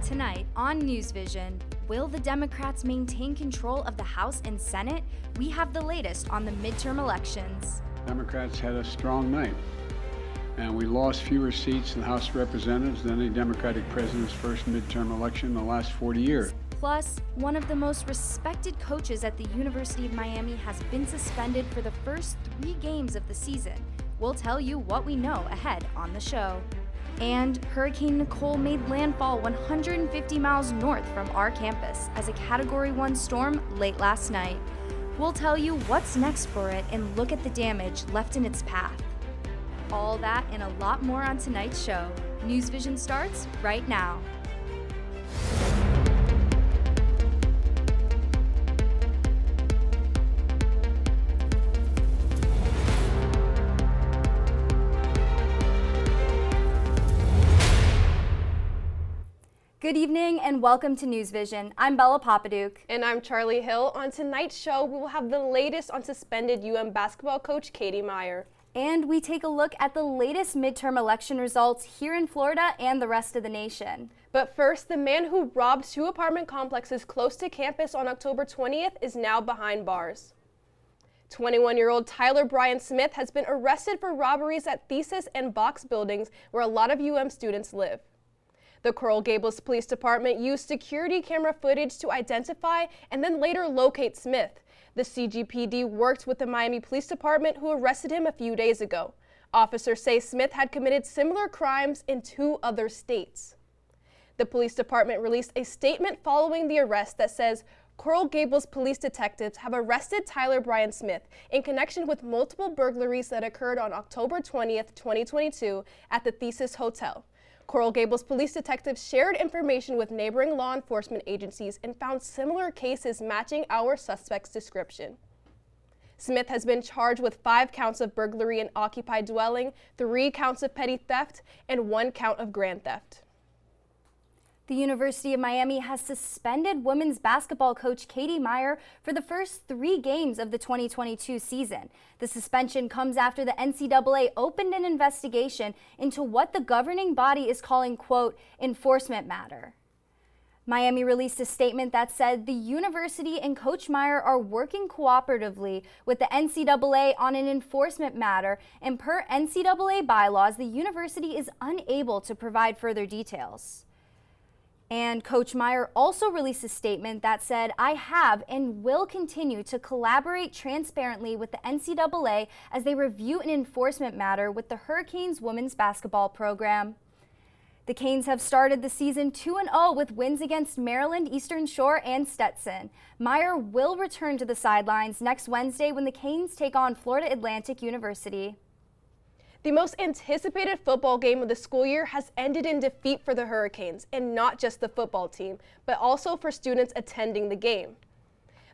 Tonight on NewsVision, will the Democrats maintain control of the House and Senate? We have the latest on the midterm elections. Democrats had a strong night, and we lost fewer seats in the House of Representatives than any Democratic president's first midterm election in the last 40 years. Plus, one of the most respected coaches at the University of Miami has been suspended for the first 3 games of the season. We'll tell you what we know ahead on the show. And Hurricane Nicole made landfall 150 miles north from our campus as a Category 1 storm late last night. We'll tell you what's next for it and look at the damage left in its path. All that and a lot more on tonight's show. NewsVision starts right now. Good evening and welcome to NewsVision. I'm Bella Papaduke. And I'm Charlie Hill. On tonight's show, we will have the latest on suspended UM basketball coach Katie Meyer. And we take a look at the latest midterm election results here in Florida and the rest of the nation. But first, the man who robbed 2 apartment complexes close to campus on October 20th is now behind bars. 21-year-old Tyler Brian Smith has been arrested for robberies at Thesis and Box buildings where a lot of UM students live. The Coral Gables Police Department used security camera footage to identify and then later locate Smith. The CGPD worked with the Miami Police Department, who arrested him a few days ago. Officers say Smith had committed similar crimes in 2 other states. The police department released a statement following the arrest that says Coral Gables police detectives have arrested Tyler Brian Smith in connection with multiple burglaries that occurred on October 20th, 2022 at the Thesis Hotel. Coral Gables police detectives shared information with neighboring law enforcement agencies and found similar cases matching our suspect's description. Smith has been charged with 5 counts of burglary and occupied dwelling, 3 counts of petty theft, and 1 count of grand theft. The University of Miami has suspended women's basketball coach Katie Meyer for the first 3 games of the 2022 season. The suspension comes after the NCAA opened an investigation into what the governing body is calling, quote, enforcement matter. Miami released a statement that said the university and Coach Meyer are working cooperatively with the NCAA on an enforcement matter, and per NCAA bylaws, the university is unable to provide further details. And Coach Meyer also released a statement that said, I have and will continue to collaborate transparently with the NCAA as they review an enforcement matter with the Hurricanes women's basketball program. The Canes have started the season 2-0 with wins against Maryland, Eastern Shore, and Stetson. Meyer will return to the sidelines next Wednesday when the Canes take on Florida Atlantic University. The most anticipated football game of the school year has ended in defeat for the Hurricanes, and not just the football team, but also for students attending the game.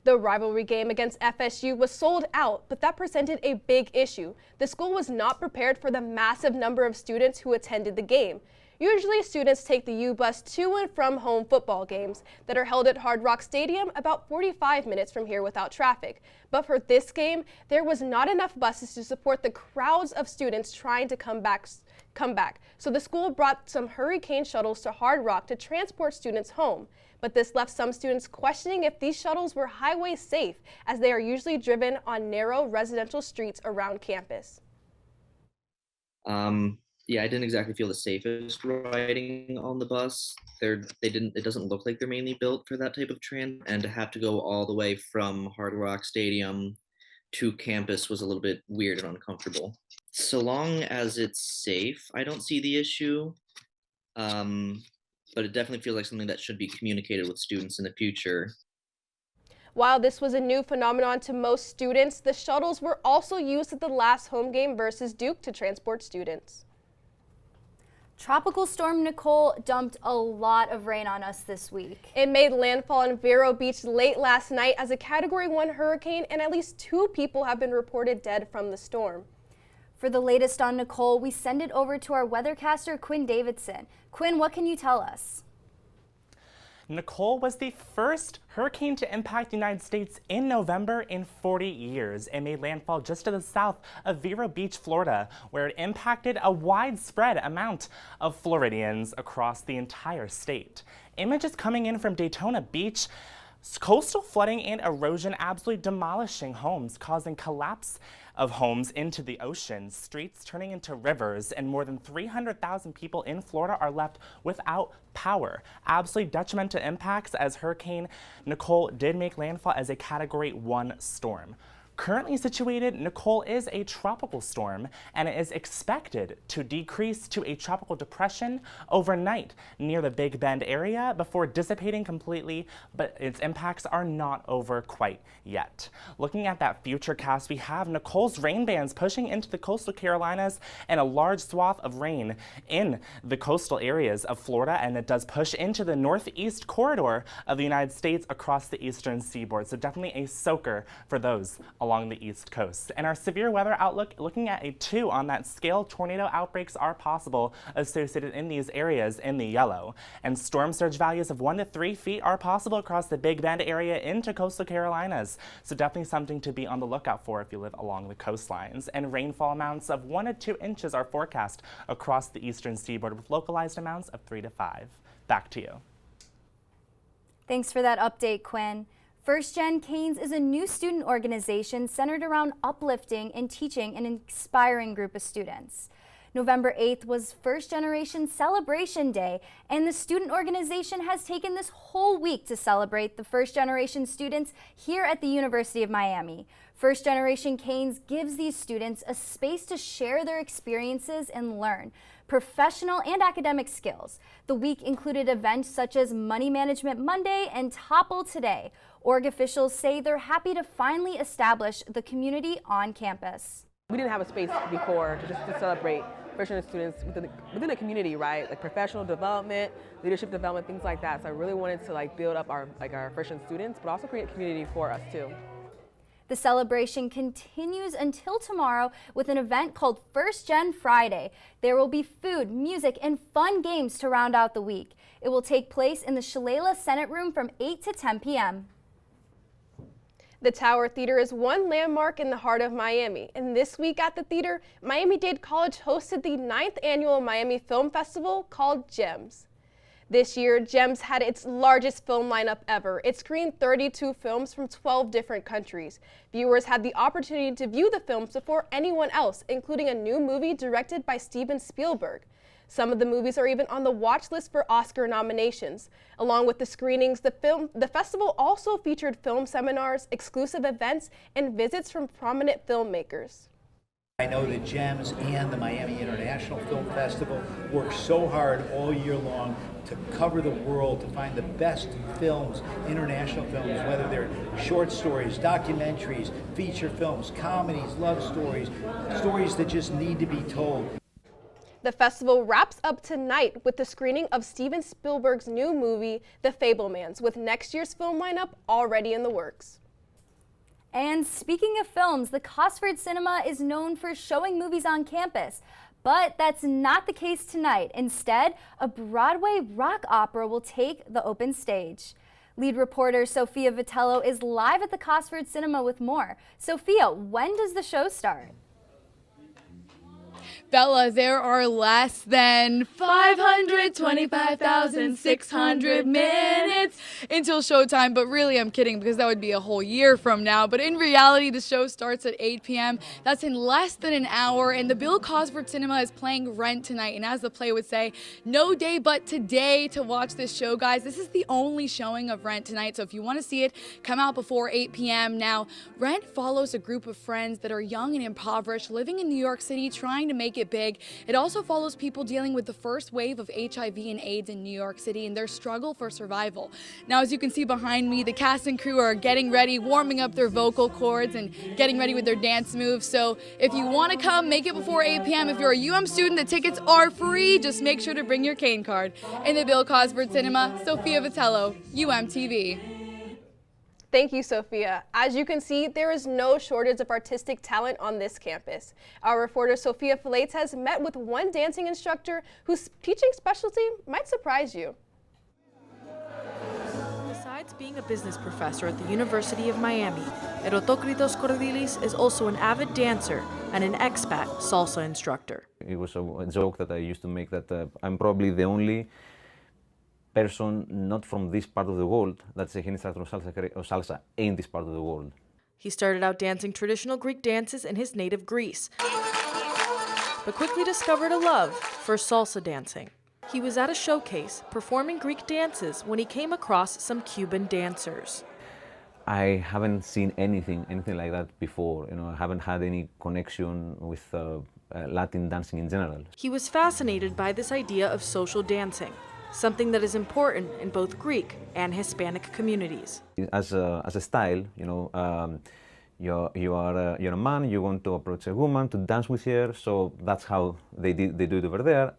The rivalry game against FSU was sold out, but that presented a big issue. The school was not prepared for the massive number of students who attended the game. Usually, students take the U-Bus to and from home football games that are held at Hard Rock Stadium about 45 minutes from here without traffic. But for this game, there was not enough buses to support the crowds of students trying to come back. So the school brought some Hurricane shuttles to Hard Rock to transport students home. But this left some students questioning if these shuttles were highway safe, as they are usually driven on narrow residential streets around campus. Yeah, I didn't exactly feel the safest riding on the bus. It doesn't look like they're mainly built for that type of transit, and to have to go all the way from Hard Rock Stadium to campus was a little bit weird and uncomfortable. So long as it's safe, I don't see the issue, but it definitely feels like something that should be communicated with students in the future. While this was a new phenomenon to most students, the shuttles were also used at the last home game versus Duke to transport students. Tropical Storm Nicole dumped a lot of rain on us this week. It made landfall in Vero Beach late last night as a Category 1 hurricane, and at least 2 people have been reported dead from the storm. For the latest on Nicole, we send it over to our weathercaster, Quinn Davidson. Quinn, what can you tell us? Nicole was the first hurricane to impact the United States in November in 40 years. It made landfall just to the south of Vero Beach, Florida, where it impacted a widespread amount of Floridians across the entire state. Images coming in from Daytona Beach, coastal flooding and erosion absolutely demolishing homes, causing collapse of homes into the ocean, streets turning into rivers, and more than 300,000 people in Florida are left without power. Absolutely detrimental impacts as Hurricane Nicole did make landfall as a Category 1 storm. Currently situated, Nicole is a tropical storm, and it is expected to decrease to a tropical depression overnight near the Big Bend area before dissipating completely, but its impacts are not over quite yet. Looking at that future cast, we have Nicole's rain bands pushing into the coastal Carolinas and a large swath of rain in the coastal areas of Florida, and it does push into the northeast corridor of the United States across the eastern seaboard, so definitely a soaker for those along the east coast. And our severe weather outlook, looking at a 2 on that scale, tornado outbreaks are possible associated in these areas in the yellow. And storm surge values of 1 to 3 feet are possible across the Big Bend area into coastal Carolinas. So definitely something to be on the lookout for if you live along the coastlines. And rainfall amounts of 1 to 2 inches are forecast across the eastern seaboard with localized amounts of 3 to 5. Back to you. Thanks for that update, Quinn. First Gen Canes is a new student organization centered around uplifting and teaching an inspiring group of students. November 8th was First Generation Celebration Day, and the student organization has taken this whole week to celebrate the first generation students here at the University of Miami. First Generation Canes gives these students a space to share their experiences and learn professional and academic skills. The week included events such as Money Management Monday and Topple Today. Org officials say they're happy to finally establish the community on campus. We didn't have a space before to celebrate freshman students within the community, right? Like professional development, leadership development, things like that. So I really wanted to build up our freshman students, but also create a community for us too. The celebration continues until tomorrow with an event called First Gen Friday. There will be food, music, and fun games to round out the week. It will take place in the Shalala Senate Room from 8 to 10 p.m. The Tower Theater is one landmark in the heart of Miami, and this week at the theater, Miami-Dade College hosted the 9th annual Miami Film Festival called GEMS. This year, GEMS had its largest film lineup ever. It screened 32 films from 12 different countries. Viewers had the opportunity to view the films before anyone else, including a new movie directed by Steven Spielberg. Some of the movies are even on the watch list for Oscar nominations. Along with the screenings, the festival also featured film seminars, exclusive events, and visits from prominent filmmakers. I know that GEMS and the Miami International Film Festival work so hard all year long to cover the world, to find the best films, international films, whether they're short stories, documentaries, feature films, comedies, love stories, stories that just need to be told. The festival wraps up tonight with the screening of Steven Spielberg's new movie, The Fabelmans, with next year's film lineup already in the works. And speaking of films, the Cosford Cinema is known for showing movies on campus. But that's not the case tonight. Instead, a Broadway rock opera will take the open stage. Lead reporter Sophia Vitello is live at the Cosford Cinema with more. Sophia, when does the show start? Bella, there are less than 525,600 minutes until showtime, but really I'm kidding because that would be a whole year from now. But in reality, the show starts at 8 p.m. That's in less than an hour, and the Bill Cosford Cinema is playing Rent tonight. And as the play would say, no day but today to watch this show, guys. This is the only showing of Rent tonight, so if you want to see it, come out before 8 p.m. Now, Rent follows a group of friends that are young and impoverished, living in New York City, trying to make it big. It also follows people dealing with the first wave of HIV and AIDS in New York City and their struggle for survival. Now, as you can see behind me, the cast and crew are getting ready, warming up their vocal cords and getting ready with their dance moves. So if you want to come, make it before 8 p.m. If you're a UM student, the tickets are free. Just make sure to bring your cane card. In the Bill Cosford Cinema, Sophia Vitello, UMTV. Thank you, Sophia. As you can see, there is no shortage of artistic talent on this campus. Our reporter Sophia Falates has met with one dancing instructor whose teaching specialty might surprise you. Besides being a business professor at the University of Miami, Erotokritos Kordilis is also an avid dancer and an expat salsa instructor. It was a joke that I used to make that I'm probably the only person not from this part of the world that's a instructor of salsa in this part of the world. He started out dancing traditional Greek dances in his native Greece, but quickly discovered a love for salsa dancing. He was at a showcase performing Greek dances when he came across some Cuban dancers. I haven't seen anything like that before. I haven't had any connection with Latin dancing in general. He was fascinated by this idea of social dancing, something that is important in both Greek and Hispanic communities. As a style, you're a man, you want to approach a woman to dance with her, so that's how they do it over there.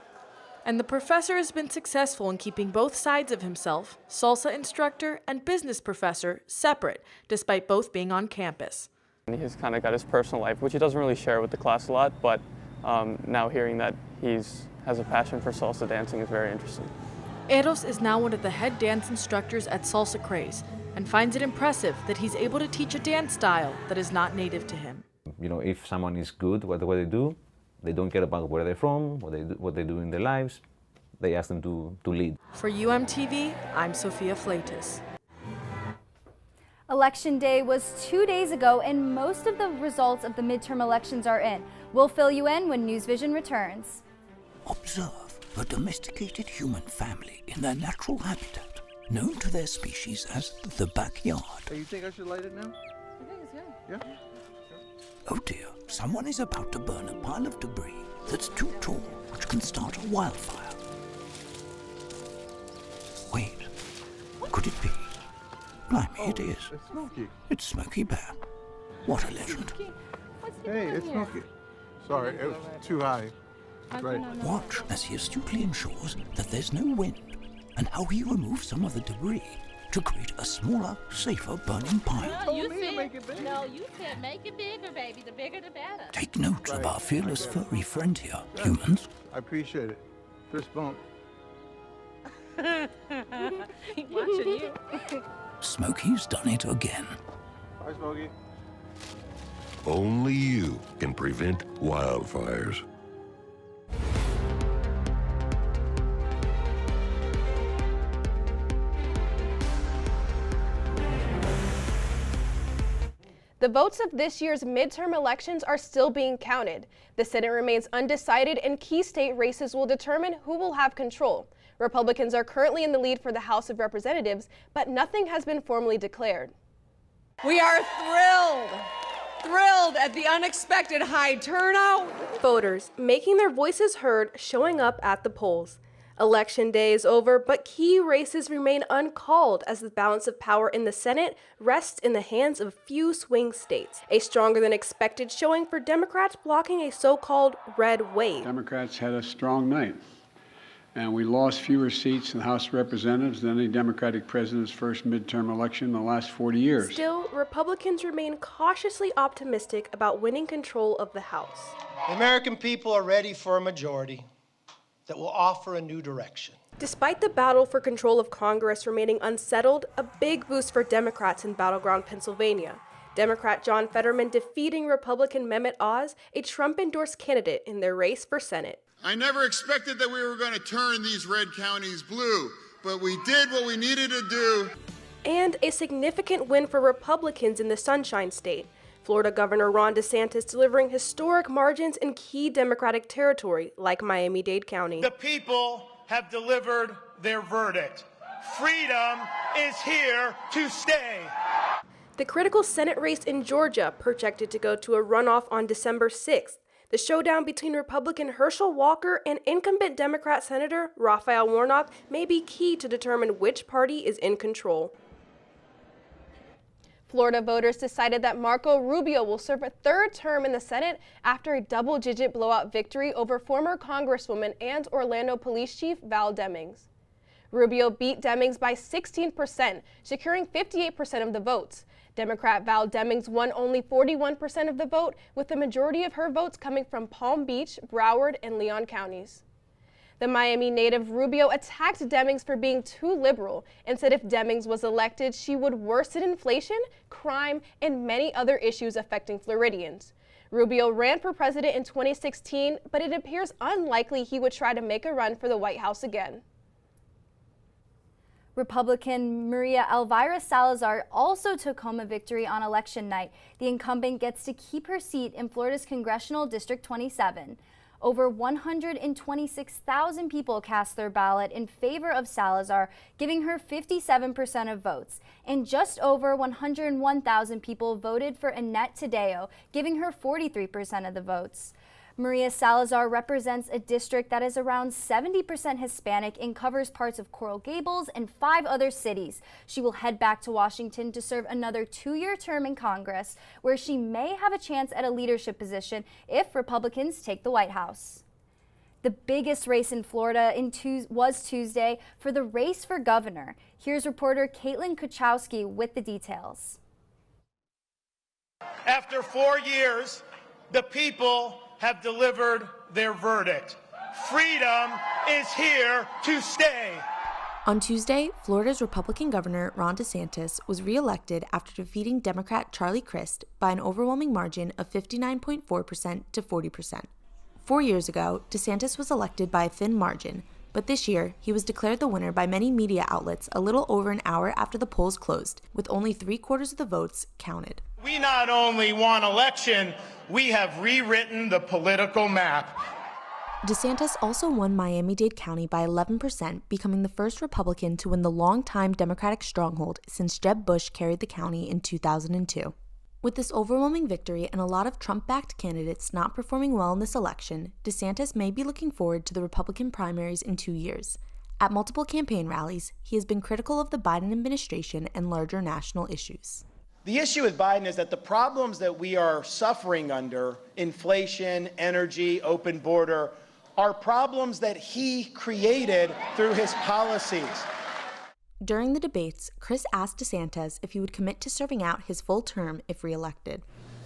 And the professor has been successful in keeping both sides of himself, salsa instructor and business professor, separate, despite both being on campus. He's kind of got his personal life, which he doesn't really share with the class a lot, but now hearing that he has a passion for salsa dancing is very interesting. Eros is now one of the head dance instructors at Salsa Craze and finds it impressive that he's able to teach a dance style that is not native to him. If someone is good at what they do, they don't care about where they're from, what they do in their lives. They ask them to lead. For UMTV, I'm Sophia Fleitas. Election day was 2 days ago, and most of the results of the midterm elections are in. We'll fill you in when NewsVision returns. Observe a domesticated human family in their natural habitat, known to their species as the backyard. Hey, you think I should light it now? I think it's good. Yeah? Oh dear, someone is about to burn a pile of debris that's too tall, which can start a wildfire. Wait, could it be? Blimey, it is. It's Smokey. It's Smokey Bear. What a legend. Hey, it's Smokey. Sorry, it was too high. Right. Watch as he astutely ensures that there's no wind, and how he removes some of the debris to create a smaller, safer burning pile. No, you said make it bigger, baby. The bigger, the better. Take note of our fearless furry friend here, humans. I appreciate it. Fist bump. Watching you. Smokey's done it again. Bye, Smokey. Only you can prevent wildfires. The votes of this year's midterm elections are still being counted. The Senate remains undecided, and key state races will determine who will have control. Republicans are currently in the lead for the House of Representatives, but nothing has been formally declared. We are thrilled at the unexpected high turnout. Voters making their voices heard, showing up at the polls. Election day is over, but key races remain uncalled as the balance of power in the Senate rests in the hands of a few swing states. A stronger than expected showing for Democrats blocking a so-called red wave. Democrats had a strong night, and we lost fewer seats in the House of Representatives than any Democratic president's first midterm election in the last 40 years. Still, Republicans remain cautiously optimistic about winning control of the House. The American people are ready for a majority that will offer a new direction. Despite the battle for control of Congress remaining unsettled, a big boost for Democrats in battleground Pennsylvania. Democrat John Fetterman defeating Republican Mehmet Oz, a Trump-endorsed candidate in their race for Senate. I never expected that we were going to turn these red counties blue, but we did what we needed to do. And a significant win for Republicans in the Sunshine State. Florida Governor Ron DeSantis delivering historic margins in key Democratic territory like Miami-Dade County. The people have delivered their verdict. Freedom is here to stay. The critical Senate race in Georgia projected to go to a runoff on December 6th. The showdown between Republican Herschel Walker and incumbent Democrat Senator Raphael Warnock may be key to determine which party is in control. Florida voters decided that Marco Rubio will serve a third term in the Senate after a double-digit blowout victory over former Congresswoman and Orlando Police Chief Val Demings. Rubio beat Demings by 16%, securing 58% of the votes. Democrat Val Demings won only 41% of the vote, with the majority of her votes coming from Palm Beach, Broward, and Leon counties. The Miami native Rubio attacked Demings for being too liberal and said if Demings was elected, she would worsen inflation, crime, and many other issues affecting Floridians. Rubio ran for president in 2016, but it appears unlikely he would try to make a run for the White House again. Republican Maria Elvira Salazar also took home a victory on election night. The incumbent gets to keep her seat in Florida's Congressional District 27. Over 126,000 people cast their ballot in favor of Salazar, giving her 57% of votes. And just over 101,000 people voted for Annette Taddeo, giving her 43% of the votes. Maria Salazar represents a district that is around 70% Hispanic and covers parts of Coral Gables and 5 other cities. She will head back to Washington to serve another 2-year term in Congress, where she may have a chance at a leadership position if Republicans take the White House. The biggest race in Florida was Tuesday for the race for governor. Here's reporter Caitlin Kuchowski with the details. After 4 years, the people have delivered their verdict. Freedom is here to stay. On Tuesday, Florida's Republican Governor Ron DeSantis was reelected after defeating Democrat Charlie Crist by an overwhelming margin of 59.4% to 40%. 4 years ago, DeSantis was elected by a thin margin, but this year he was declared the winner by many media outlets a little over an hour after the polls closed, with only 3/4 of the votes counted. We not only won election, we have rewritten the political map. DeSantis also won Miami-Dade County by 11%, becoming the first Republican to win the longtime Democratic stronghold since Jeb Bush carried the county in 2002. With this overwhelming victory and a lot of Trump-backed candidates not performing well in this election, DeSantis may be looking forward to the Republican primaries in 2 years. At multiple campaign rallies, he has been critical of the Biden administration and larger national issues. The issue with Biden is that the problems that we are suffering under, inflation, energy, open border, are problems that he created through his policies. During the debates, Chris asked DeSantis if he would commit to serving out his full term if reelected.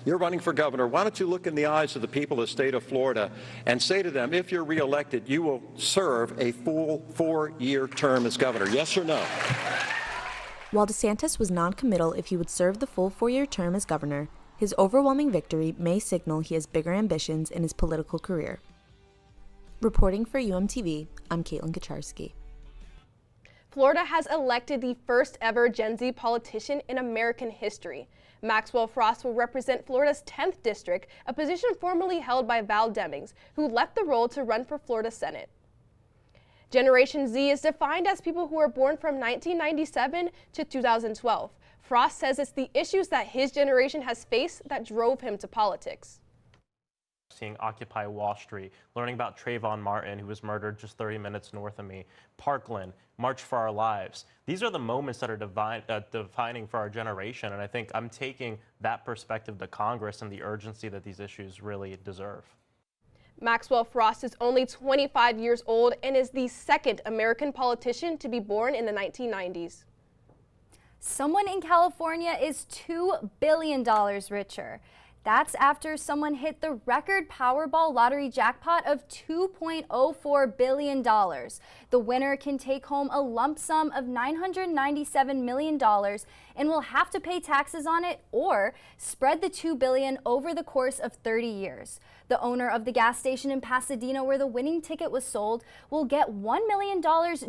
You're running for governor. Why don't you look in the eyes of the people of the state of Florida and say to them, if you're reelected, you will serve a full 4-year term as governor, yes or no? While DeSantis was non-committal if he would serve the full 4-year term as governor, his overwhelming victory may signal he has bigger ambitions in his political career. Reporting for UMTV, I'm Caitlin Kucharski. Florida has elected the first ever Gen Z politician in American history. Maxwell Frost will represent Florida's 10th district, a position formerly held by Val Demings, who left the role to run for Florida Senate. Generation Z is defined as people who were born from 1997 to 2012. Frost says it's the issues that his generation has faced that drove him to politics. Seeing Occupy Wall Street, learning about Trayvon Martin, who was murdered just 30 minutes north of me, Parkland, March for Our Lives. These are the moments that are defining for our generation, and I think I'm taking that perspective to Congress and the urgency that these issues really deserve. Maxwell Frost is only 25 years old and is the second American politician to be born in the 1990s. Someone in California is $2 billion richer. That's after someone hit the record Powerball lottery jackpot of $2.04 billion. The winner can take home a lump sum of $997 million and will have to pay taxes on it or spread the $2 billion over the course of 30 years. The owner of the gas station in Pasadena where the winning ticket was sold will get $1 million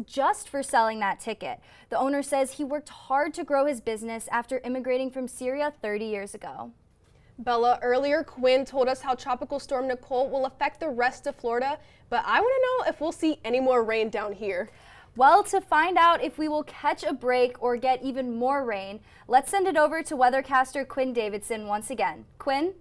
just for selling that ticket. The owner says he worked hard to grow his business after immigrating from Syria 30 years ago. Bella, earlier Quinn told us how Tropical Storm Nicole will affect the rest of Florida, but I want to know if we'll see any more rain down here. Well, to find out if we will catch a break or get even more rain, let's send it over to weathercaster Quinn Davidson once again. Quinn?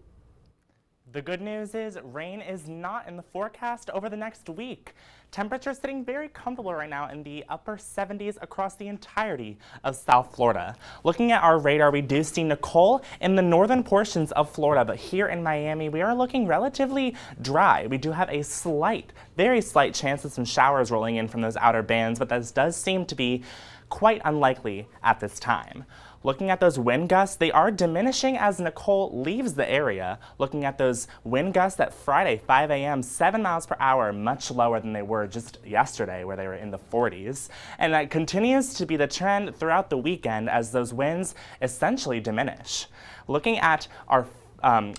The good news is rain is not in the forecast over the next week. Temperatures sitting very comfortable right now in the upper 70s across the entirety of South Florida. Looking at our radar, we do see Nicole in the northern portions of Florida, but here in Miami, we are looking relatively dry. We do have a slight, very slight chance of some showers rolling in from those outer bands, but this does seem to be quite unlikely at this time. Looking at those wind gusts, they are diminishing as Nicole leaves the area. Looking at those wind gusts at Friday, 5 a.m., 7 miles per hour, much lower than they were were just yesterday, where they were in the 40s. And that continues to be the trend throughout the weekend as those winds essentially diminish. Looking at our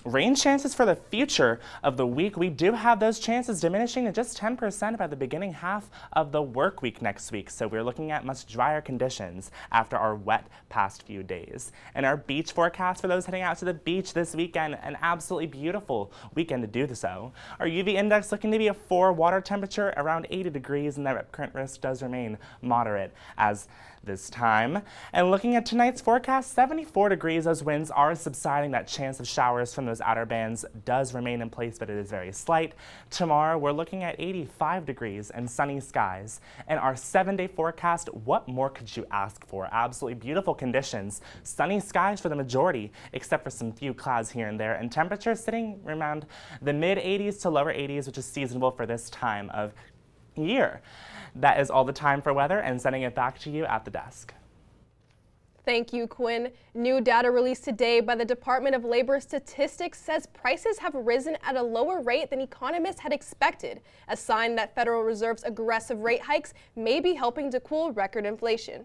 rain chances for the future of the week, we do have those chances diminishing to just 10% by the beginning half of the work week next week. So we're looking at much drier conditions after our wet past few days. And our beach forecast for those heading out to the beach this weekend, an absolutely beautiful weekend to do so. Our UV index looking to be a 4, water temperature around 80 degrees, and that current risk does remain moderate as this time. And looking at tonight's forecast, 74 degrees, those winds are subsiding. That chance of showers from those outer bands does remain in place, but it is very slight. Tomorrow, we're looking at 85 degrees and sunny skies. And our 7-day forecast, what more could you ask for? Absolutely beautiful conditions. Sunny skies for the majority, except for some few clouds here and there, and temperatures sitting around the mid-80s to lower 80s, which is seasonable for this time of year. That is all the time for weather, and sending it back to you at the desk. Thank you, Quinn. New data released today by the Department of Labor Statistics says prices have risen at a lower rate than economists had expected, a sign that Federal Reserve's aggressive rate hikes may be helping to cool record inflation.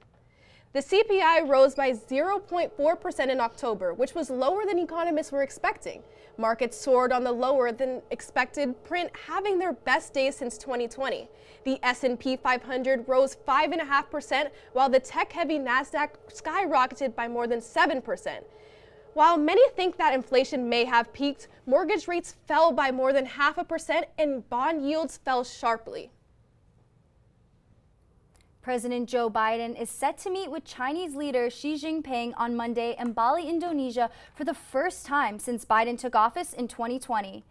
The CPI rose by 0.4% in October, which was lower than economists were expecting. Markets soared on the lower than expected print, having their best days since 2020. The S&P 500 rose 5.5%, while the tech-heavy NASDAQ skyrocketed by more than 7%. While many think that inflation may have peaked, mortgage rates fell by more than 0.5% and bond yields fell sharply. President Joe Biden is set to meet with Chinese leader Xi Jinping on Monday in Bali, Indonesia, for the first time since Biden took office in 2020.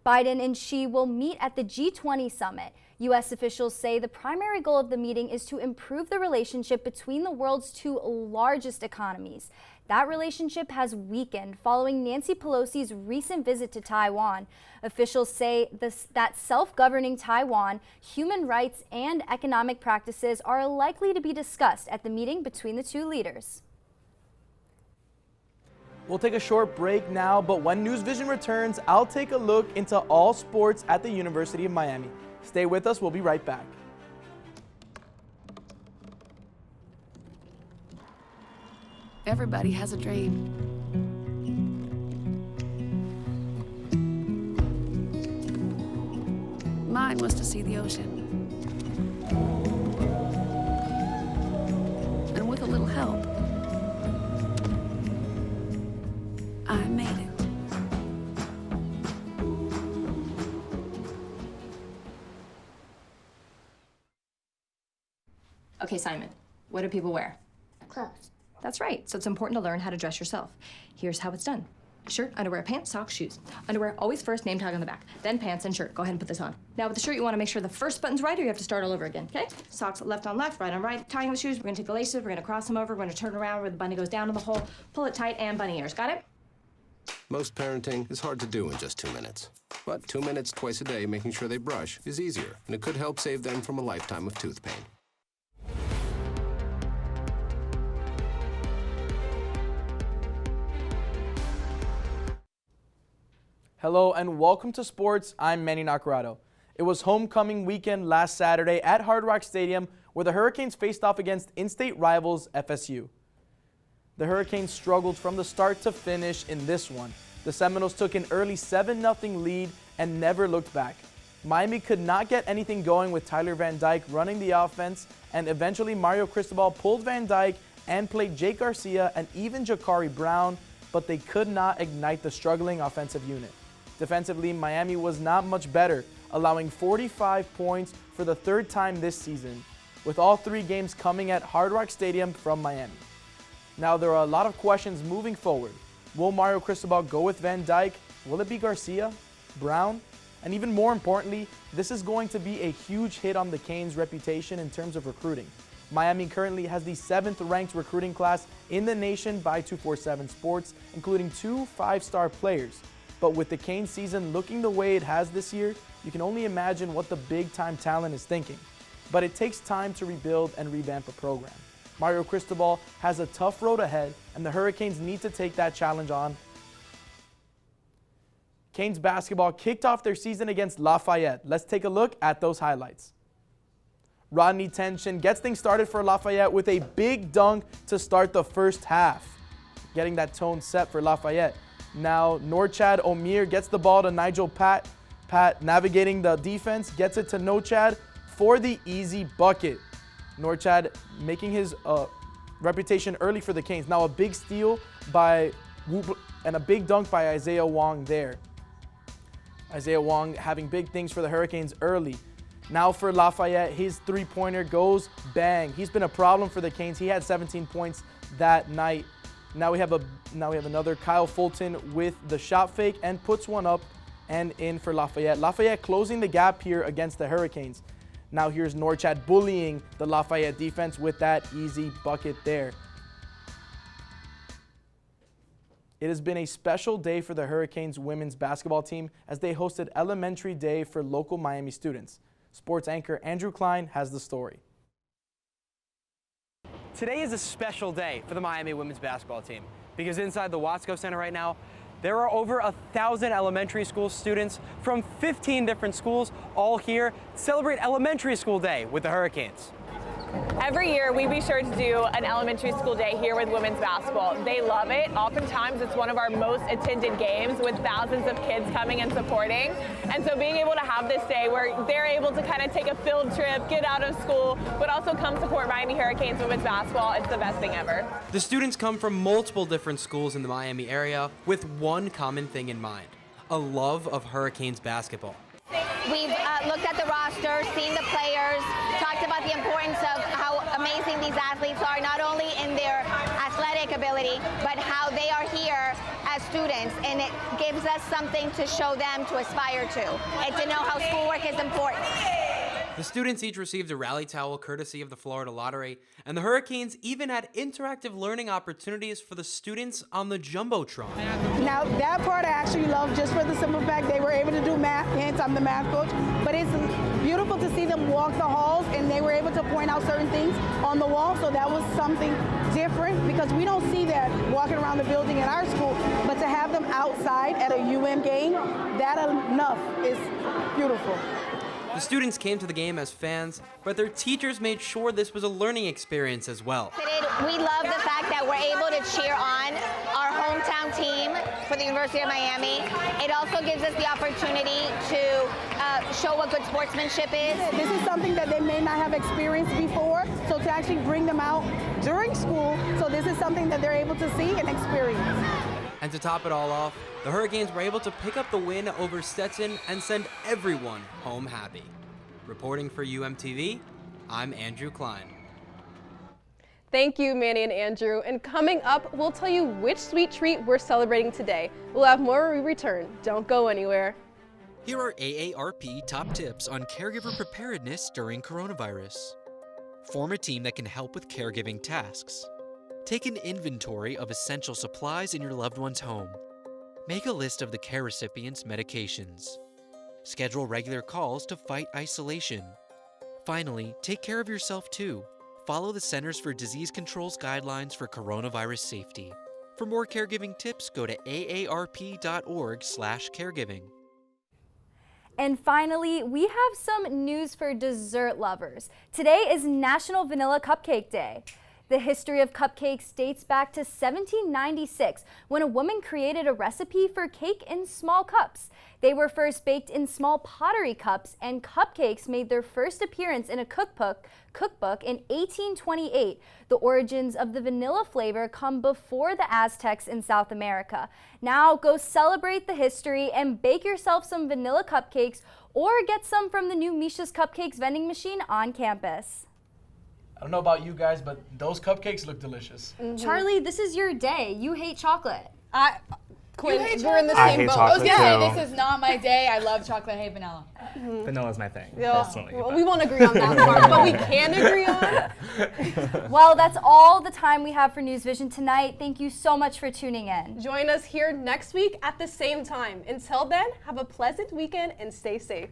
Biden and Xi will meet at the G20 summit. U.S. officials say the primary goal of the meeting is to improve the relationship between the world's two largest economies. That relationship has weakened following Nancy Pelosi's recent visit to Taiwan. Officials say that self-governing Taiwan, human rights, and economic practices are likely to be discussed at the meeting between the two leaders. We'll take a short break now, but when NewsVision returns, I'll take a look into all sports at the University of Miami. Stay with us, we'll be right back. Everybody has a dream. Mine was to see the ocean. And with a little help, I made it. Okay, Simon, what do people wear? Clothes. That's right, so it's important to learn how to dress yourself. Here's how it's done. Shirt, underwear, pants, socks, shoes. Underwear, always first, name tag on the back. Then pants and shirt. Go ahead and put this on. Now with the shirt, you want to make sure the first button's right or you have to start all over again, okay? Socks left on left, right on right. Tying the shoes, we're gonna take the laces, we're gonna cross them over, we're gonna turn around where the bunny goes down in the hole, pull it tight, and bunny ears. Got it? Most parenting is hard to do in just 2 minutes. But 2 minutes twice a day making sure they brush is easier, and it could help save them from a lifetime of tooth pain. Hello and welcome to sports. I'm Manny Nacarado. It was homecoming weekend last Saturday at Hard Rock Stadium where the Hurricanes faced off against in-state rivals FSU. The Hurricanes struggled from the start to finish in this one. The Seminoles took an early 7-0 lead and never looked back. Miami could not get anything going with Tyler Van Dyke running the offense, and eventually Mario Cristobal pulled Van Dyke and played Jake Garcia and even Ja'Carri Brown, but they could not ignite the struggling offensive unit. Defensively, Miami was not much better, allowing 45 points for the third time this season, with all 3 games coming at Hard Rock Stadium from Miami. Now, there are a lot of questions moving forward. Will Mario Cristobal go with Van Dyke? Will it be Garcia? Brown? And even more importantly, this is going to be a huge hit on the Canes' reputation in terms of recruiting. Miami currently has the 7th ranked recruiting class in the nation by 247 Sports, including 2 5-star players. But with the Canes season looking the way it has this year, you can only imagine what the big-time talent is thinking. But it takes time to rebuild and revamp a program. Mario Cristobal has a tough road ahead, and the Hurricanes need to take that challenge on. Canes basketball kicked off their season against Lafayette. Let's take a look at those highlights. Rodney Tenshin gets things started for Lafayette with a big dunk to start the first half, getting that tone set for Lafayette. Now, Norchad Omir gets the ball to Nigel Pat. Pat navigating the defense, gets it to Nochad for the easy bucket. Norchad making his reputation early for the Canes. Now a big steal by Whoop and a big dunk by Isaiah Wong there. Isaiah Wong having big things for the Hurricanes early. Now for Lafayette, his three-pointer goes bang. He's been a problem for the Canes. He had 17 points that night. Now we have another Kyle Fulton with the shot fake and puts one up and in for Lafayette. Lafayette closing the gap here against the Hurricanes. Now here's Norchad bullying the Lafayette defense with that easy bucket there. It has been a special day for the Hurricanes women's basketball team as they hosted Elementary Day for local Miami students. Sports anchor Andrew Klein has the story. Today is a special day for the Miami women's basketball team because inside the Watsco Center right now, there are over 1,000 elementary school students from 15 different schools all here to celebrate Elementary School Day with the Hurricanes. Every year we be sure to do an elementary school day here with women's basketball. They love it. Oftentimes it's one of our most attended games with thousands of kids coming and supporting. And so being able to have this day where they're able to kind of take a field trip, get out of school, but also come support Miami Hurricanes women's basketball, it's the best thing ever. The students come from multiple different schools in the Miami area with one common thing in mind, a love of Hurricanes basketball. We've looked at the roster, seen the players, talked about the importance of how amazing these athletes are, not only in their athletic ability, but how they are here as students, and it gives us something to show them to aspire to, and to know how schoolwork is important. The students each received a rally towel courtesy of the Florida Lottery, and the Hurricanes even had interactive learning opportunities for the students on the Jumbotron. Now, that part I actually love just for the simple fact they were able to do math, hence I'm the math coach, but it's beautiful to see them walk the halls and they were able to point out certain things on the wall, so that was something different because we don't see that walking around the building in our school, but to have them outside at a UM game, that enough is beautiful. The students came to the game as fans, but their teachers made sure this was a learning experience as well. We love the fact that we're able to cheer on our hometown team for the University of Miami. It also gives us the opportunity to show what good sportsmanship is. This is something that they may not have experienced before, so to actually bring them out during school, so this is something that they're able to see and experience. And to top it all off, the Hurricanes were able to pick up the win over Stetson and send everyone home happy. Reporting for UMTV, I'm Andrew Klein. Thank you, Manny and Andrew. And coming up, we'll tell you which sweet treat we're celebrating today. We'll have more when we return. Don't go anywhere. Here are AARP top tips on caregiver preparedness during coronavirus. Form a team that can help with caregiving tasks. Take an inventory of essential supplies in your loved one's home. Make a list of the care recipient's medications. Schedule regular calls to fight isolation. Finally, take care of yourself too. Follow the Centers for Disease Control's guidelines for coronavirus safety. For more caregiving tips, go to aarp.org/caregiving. And finally, we have some news for dessert lovers. Today is National Vanilla Cupcake Day. The history of cupcakes dates back to 1796 when a woman created a recipe for cake in small cups. They were first baked in small pottery cups, and cupcakes made their first appearance in a cookbook in 1828. The origins of the vanilla flavor come before the Aztecs in South America. Now go celebrate the history and bake yourself some vanilla cupcakes or get some from the new Misha's Cupcakes vending machine on campus. I don't know about you guys, but those cupcakes look delicious. Charlie, this is your day. You hate chocolate. Quinn, we're in the same boat. I was gonna say, this is not my day. I love chocolate, I hate vanilla. Vanilla is my thing, Yeah. personally. Well, we won't agree on that part, but we can agree on. Well, that's all the time we have for NewsVision tonight. Thank you so much for tuning in. Join us here next week at the same time. Until then, have a pleasant weekend and stay safe.